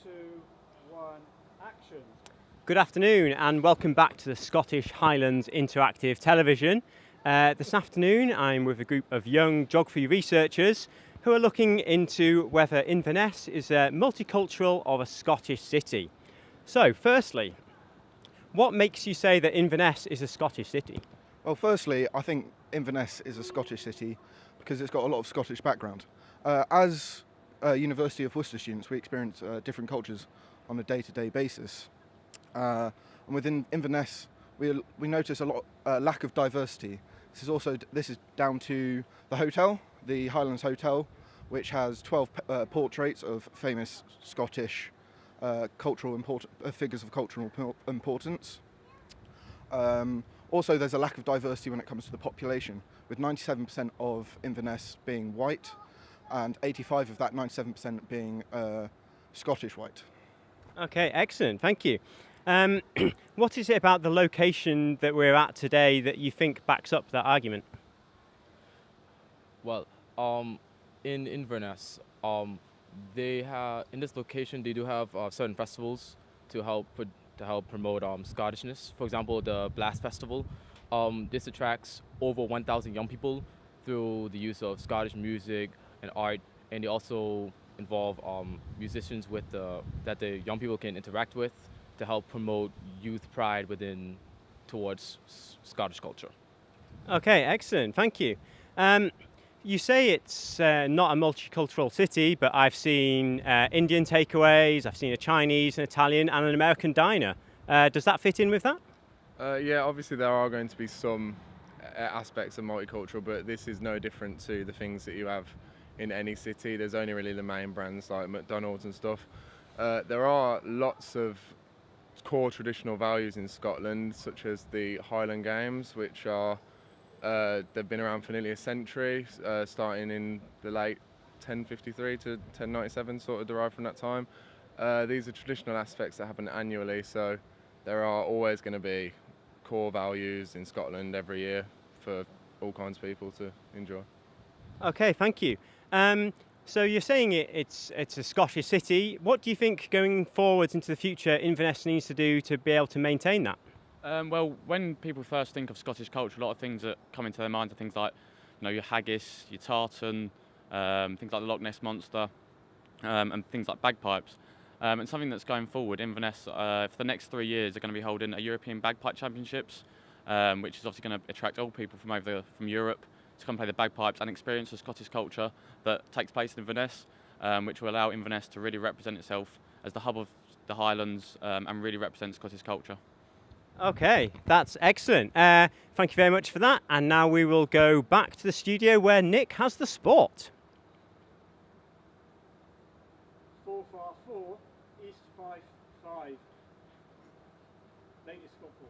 two, one, action. Good afternoon and welcome back to the Scottish Highlands Interactive Television. This afternoon I'm with a group of young geography researchers who are looking into whether Inverness is a multicultural or a Scottish city. So firstly, what makes you say that Inverness is a Scottish city? Well, firstly, I think Inverness is a Scottish city because it's got a lot of Scottish background. As University of Worcester students, we experience different cultures on a day-to-day basis. And within Inverness, we notice a lot lack of diversity. This is down to the hotel, the Highlands Hotel, which has 12 portraits of famous Scottish figures of cultural importance. Also, there's a lack of diversity when it comes to the population, with 97% of Inverness being white, and 85 of that 97% being Scottish white. Okay, excellent, thank you. What is it about the location that we're at today that you think backs up that argument? Well, in Inverness, in this location they do have certain festivals to help promote Scottishness. For example, the Blast Festival. This attracts over 1,000 young people through the use of Scottish music and art, and they also involve musicians that the young people can interact with to help promote youth pride towards Scottish culture. Okay, excellent, thank you. You say it's not a multicultural city, but I've seen Indian takeaways, I've seen a Chinese, an Italian and an American diner. Does that fit in with that? Yeah, obviously there are going to be some aspects of multicultural, but this is no different to the things that you have in any city. There's only really the main brands like McDonald's and stuff. There are lots of core traditional values in Scotland, such as the Highland Games, which are they've been around for nearly a century, starting in the late 1053 to 1097, sort of derived from that time. These are traditional aspects that happen annually, so there are always going to be core values in Scotland every year for all kinds of people to enjoy. Okay, thank you. So you're saying it's a Scottish city. What do you think going forwards into the future Inverness needs to do to be able to maintain that? Well, when people first think of Scottish culture, a lot of things that come into their minds are things like, your haggis, your tartan, things like the Loch Ness Monster, and things like bagpipes. And something that's going forward, Inverness, for the next 3 years, are going to be holding a European Bagpipe Championships, which is obviously going to attract all people from Europe to come play the bagpipes and experience the Scottish culture that takes place in Inverness, which will allow Inverness to really represent itself as the hub of the Highlands and really represent Scottish culture. Okay, that's excellent. Thank you very much for that. And now we will go back to the studio where Nick has the sport. 4-4, East 5-5. Ladies football.